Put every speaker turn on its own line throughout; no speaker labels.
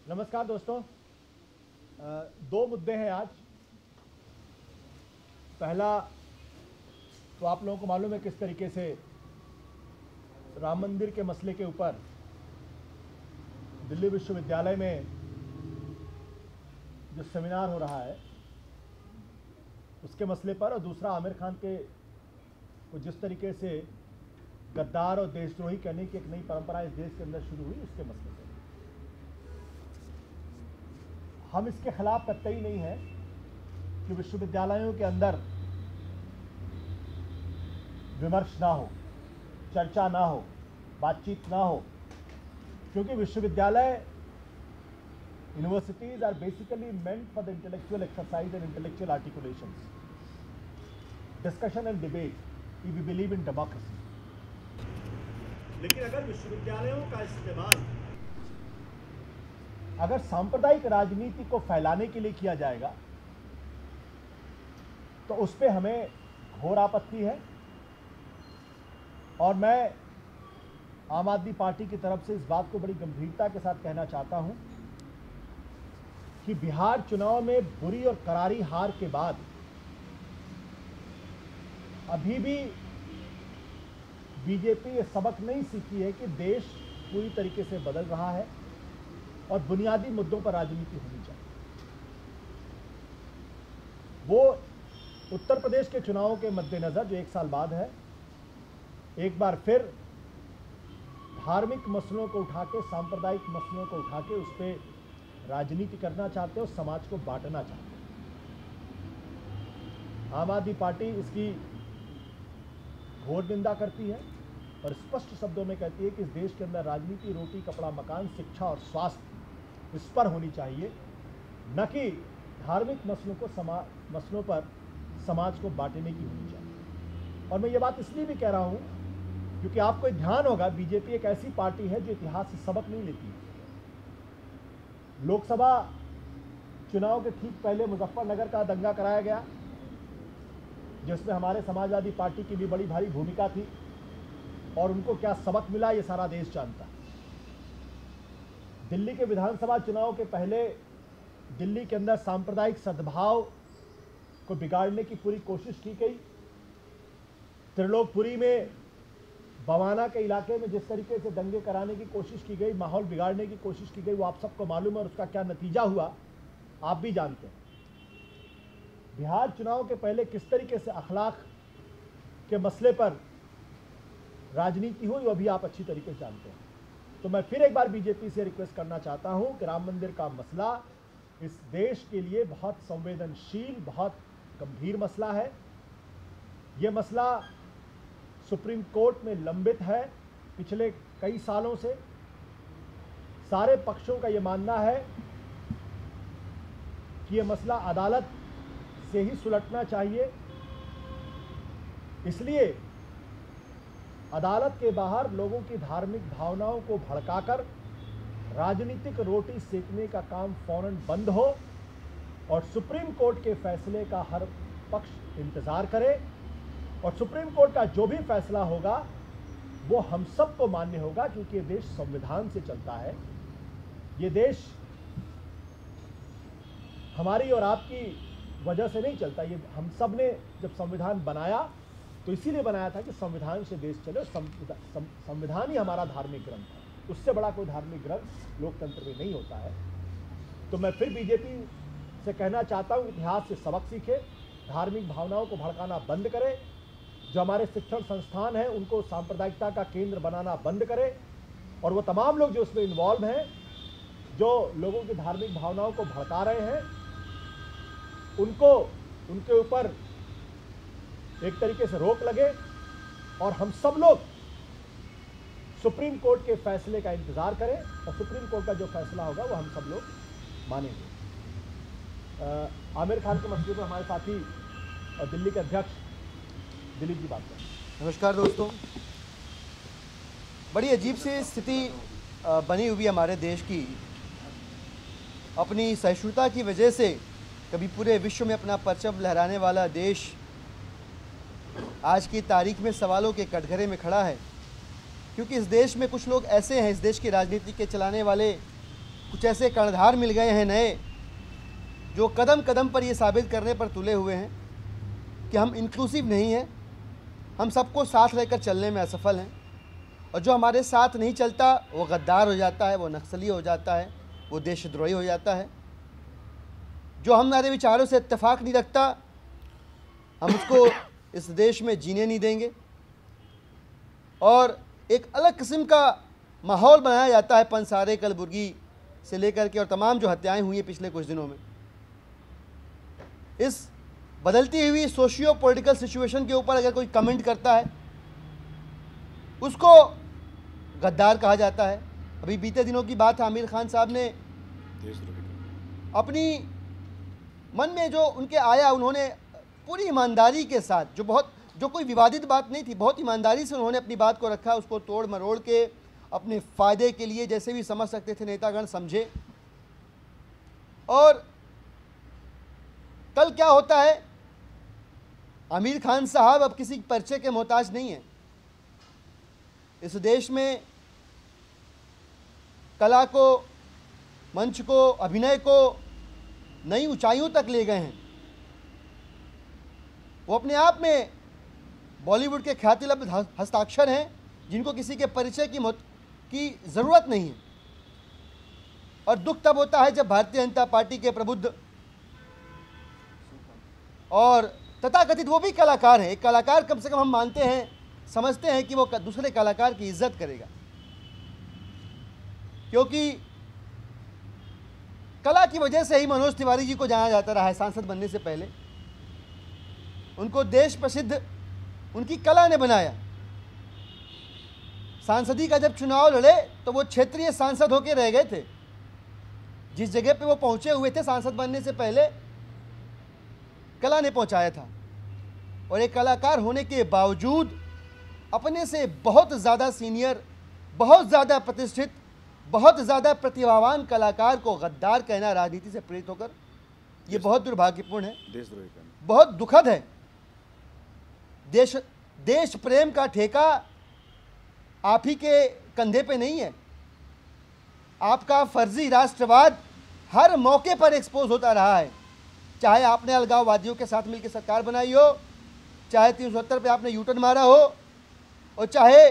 नमस्कार दोस्तों। दो मुद्दे हैं आज। पहला तो आप लोगों को मालूम है किस तरीके से राम मंदिर के मसले के ऊपर दिल्ली विश्वविद्यालय में जो सेमिनार हो रहा है उसके मसले पर, और दूसरा आमिर खान के को जिस तरीके से गद्दार और देशद्रोही कहने की एक नई परंपरा इस देश के अंदर शुरू हुई उसके मसले पर। हम इसके खिलाफ कतई नहीं है कि विश्वविद्यालयों के अंदर विमर्श ना हो, चर्चा ना हो, बातचीत ना हो, क्योंकि विश्वविद्यालय universities are basically meant for the intellectual exercise and intellectual articulations, discussion and debate. We believe in democracy. लेकिन अगर विश्वविद्यालयों का इस्तेमाल अगर सांप्रदायिक राजनीति को फैलाने के लिए किया जाएगा तो उस पर हमें घोर आपत्ति है। और मैं आम आदमी पार्टी की तरफ से इस बात को बड़ी गंभीरता के साथ कहना चाहता हूं कि बिहार चुनाव में बुरी और करारी हार के बाद अभी भी बीजेपी ये सबक नहीं सीखी है कि देश पूरी तरीके से बदल रहा है और बुनियादी मुद्दों पर राजनीति होनी चाहिए। वो उत्तर प्रदेश के चुनावों के मद्देनजर जो 1 साल बाद है, एक बार फिर धार्मिक मसलों को उठा के, सांप्रदायिक मसलों को उठा के उस पर राजनीति करना चाहते हो, समाज को बांटना चाहते हो। आम आदमी पार्टी इसकी घोर निंदा करती है और स्पष्ट शब्दों में कहती है कि इस देश के अंदर राजनीति रोटी कपड़ा मकान शिक्षा और स्वास्थ्य इस पर होनी चाहिए, न कि धार्मिक मसलों पर समाज को बांटने की होनी चाहिए। और मैं ये बात इसलिए भी कह रहा हूँ क्योंकि आपको ध्यान होगा बीजेपी एक ऐसी पार्टी है जो इतिहास से सबक नहीं लेती है। लोकसभा चुनाव के ठीक पहले मुजफ्फरनगर का दंगा कराया गया जिसमें हमारे समाजवादी पार्टी की भी बड़ी भारी भूमिका थी, और उनको क्या सबक मिला ये सारा देश जानता है। दिल्ली के विधानसभा चुनाव के पहले दिल्ली के अंदर सांप्रदायिक सद्भाव को बिगाड़ने की पूरी कोशिश की गई। त्रिलोकपुरी में, बवाना के इलाके में जिस तरीके से दंगे कराने की कोशिश की गई, माहौल बिगाड़ने की कोशिश की गई, वो आप सबको मालूम है और उसका क्या नतीजा हुआ आप भी जानते हैं। बिहार चुनाव के पहले किस तरीके से अखलाक के मसले पर राजनीति हुई वो भी आप अच्छी तरीके से जानते हैं। तो मैं फिर एक बार बीजेपी से रिक्वेस्ट करना चाहता हूं कि राम मंदिर का मसला इस देश के लिए बहुत संवेदनशील, बहुत गंभीर मसला है। ये मसला सुप्रीम कोर्ट में लंबित है पिछले कई सालों से। सारे पक्षों का ये मानना है कि ये मसला अदालत से ही सुलटना चाहिए। इसलिए अदालत के बाहर लोगों की धार्मिक भावनाओं को भड़काकर राजनीतिक रोटी सेकने का काम फौरन बंद हो और सुप्रीम कोर्ट के फैसले का हर पक्ष इंतजार करे, और सुप्रीम कोर्ट का जो भी फैसला होगा वो हम सबको मान्य होगा, क्योंकि ये देश संविधान से चलता है। ये देश हमारी और आपकी वजह से नहीं चलता। ये हम सब ने जब संविधान बनाया तो इसीलिए बनाया था कि संविधान से देश चले। संविधान ही हमारा धार्मिक ग्रंथ है, उससे बड़ा कोई धार्मिक ग्रंथ लोकतंत्र में नहीं होता है। तो मैं फिर बीजेपी से कहना चाहता हूँ, इतिहास से सबक सीखे, धार्मिक भावनाओं को भड़काना बंद करे, जो हमारे शिक्षण संस्थान हैं उनको सांप्रदायिकता का केंद्र बनाना बंद करे, और वो तमाम लोग जो उसमें इन्वॉल्व हैं, जो लोगों की धार्मिक भावनाओं को भड़का रहे हैं, उनको उनके ऊपर एक तरीके से रोक लगे, और हम सब लोग सुप्रीम कोर्ट के फैसले का इंतजार करें, और सुप्रीम कोर्ट का जो फैसला होगा वो हम सब लोग मानेंगे। आमिर खान के मसले पर हमारे साथी और दिल्ली के अध्यक्ष दिलीप जी बात करें।
नमस्कार दोस्तों। बड़ी अजीब सी स्थिति बनी हुई है हमारे देश की। अपनी सहिष्णुता की वजह से कभी पूरे विश्व में अपना परचम लहराने वाला देश आज की तारीख में सवालों के कटघरे में खड़ा है, क्योंकि इस देश में कुछ लोग ऐसे हैं, इस देश की राजनीति के चलाने वाले कुछ ऐसे कर्णधार मिल गए हैं नए जो कदम कदम पर ये साबित करने पर तुले हुए हैं कि हम इंक्लूसिव नहीं हैं, हम सबको साथ लेकर चलने में असफल हैं। और जो हमारे साथ नहीं चलता वो गद्दार हो जाता है, वो नक्सली हो जाता है, वो देशद्रोही हो जाता है। जो हमारे विचारों से इत्तेफाक नहीं रखता, हम उसको इस देश में जीने नहीं देंगे। और एक अलग किस्म का माहौल बनाया जाता है पंसारे, कलबुर्गी से लेकर के और तमाम जो हत्याएं हुई हैं पिछले कुछ दिनों में। इस बदलती हुई सोशियो पॉलिटिकल सिचुएशन के ऊपर अगर कोई कमेंट करता है उसको गद्दार कहा जाता है। अभी बीते दिनों की बात है, आमिर खान साहब ने अपनी मन में जो उनके आया, उन्होंने पूरी ईमानदारी के साथ, जो कोई विवादित बात नहीं थी, बहुत ईमानदारी से उन्होंने अपनी बात को रखा, उसको तोड़ मरोड़ के अपने फ़ायदे के लिए जैसे भी समझ सकते थे नेतागण समझे। और कल क्या होता है, आमिर खान साहब अब किसी पर्चे के मोहताज नहीं हैं। इस देश में कला को, मंच को, अभिनय को नई ऊंचाइयों तक ले गए हैं। वो अपने आप में बॉलीवुड के ख्यातिलब्ध हस्ताक्षर हैं जिनको किसी के परिचय की ज़रूरत नहीं है। और दुख तब होता है जब भारतीय जनता पार्टी के प्रबुद्ध और तथाकथित वो भी कलाकार हैं, एक कलाकार कम से कम हम मानते हैं, समझते हैं कि वो दूसरे कलाकार की इज्जत करेगा, क्योंकि कला की वजह से ही मनोज तिवारी जी को जाना जाता रहा है। सांसद बनने से पहले उनको देश प्रसिद्ध उनकी कला ने बनाया। सांसदी का जब चुनाव लड़े तो वो क्षेत्रीय सांसद होकर रह गए थे। जिस जगह पे वो पहुंचे हुए थे सांसद बनने से पहले, कला ने पहुंचाया था। और एक कलाकार होने के बावजूद अपने से बहुत ज़्यादा सीनियर, बहुत ज़्यादा प्रतिष्ठित, बहुत ज़्यादा प्रतिभावान कलाकार को गद्दार कहना राजनीति से प्रेरित होकर, ये बहुत दुर्भाग्यपूर्ण है,
देशद्रोही का
बहुत दुखद है। देश प्रेम का ठेका आप ही के कंधे पे नहीं है। आपका फर्जी राष्ट्रवाद हर मौके पर एक्सपोज होता रहा है, चाहे आपने अलगाववादियों के साथ मिलकर सरकार बनाई हो, चाहे 370 पे आपने यूटर्न मारा हो, और चाहे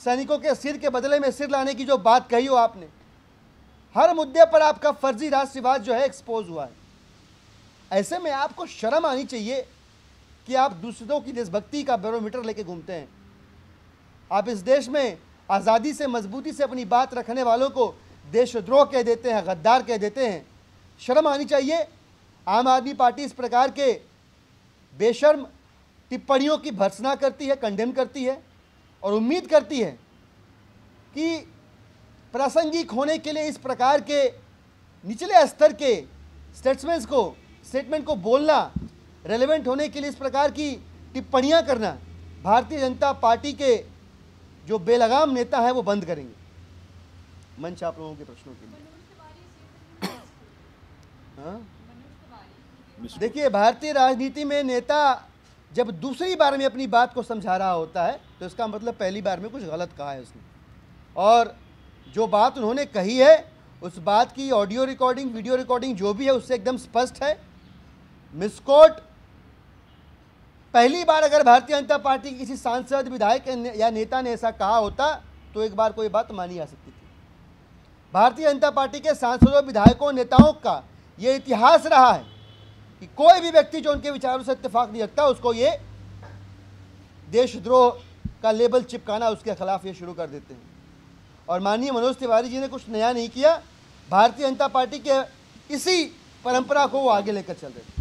सैनिकों के सिर के बदले में सिर लाने की जो बात कही हो आपने, हर मुद्दे पर आपका फर्जी राष्ट्रवाद जो है एक्सपोज हुआ है। ऐसे में आपको शर्म आनी चाहिए कि आप दूसरों की देशभक्ति का बैरोमीटर लेके घूमते हैं। आप इस देश में आज़ादी से, मजबूती से अपनी बात रखने वालों को देशद्रोह कह देते हैं, गद्दार कह देते हैं। शर्म आनी चाहिए। आम आदमी पार्टी इस प्रकार के बेशर्म टिप्पणियों की भर्त्सना करती है, कंडेम करती है और उम्मीद करती है कि प्रासंगिक होने के लिए इस प्रकार के निचले स्तर के स्टेटमेंट को बोलना, रेलेवेंट होने के लिए इस प्रकार की टिप्पणियां करना भारतीय जनता पार्टी के जो बेलगाम नेता हैं वो बंद करेंगे। मंच आप लोगों के प्रश्नों के लिए। हाँ, देखिए, भारतीय राजनीति में नेता जब दूसरी बार में अपनी बात को समझा रहा होता है तो इसका मतलब पहली बार में कुछ गलत कहा है उसने, और जो बात उन्होंने कही है उस बात की ऑडियो रिकॉर्डिंग, वीडियो रिकॉर्डिंग जो भी है उससे एकदम स्पष्ट है। मिसकोट पहली बार अगर भारतीय जनता पार्टी के किसी सांसद, विधायक या नेता ने ऐसा कहा होता तो एक बार कोई बात मानी जा सकती थी। भारतीय जनता पार्टी के सांसदों, विधायकों, नेताओं का ये इतिहास रहा है कि कोई भी व्यक्ति जो उनके विचारों से इत्तेफाक नहीं रखता उसको ये देशद्रोह का लेबल चिपकाना, उसके खिलाफ ये शुरू कर देते हैं। और माननीय मनोज तिवारी जी ने कुछ नया नहीं किया, भारतीय जनता पार्टी के इसी परंपरा को वो आगे लेकर चल रहे थे।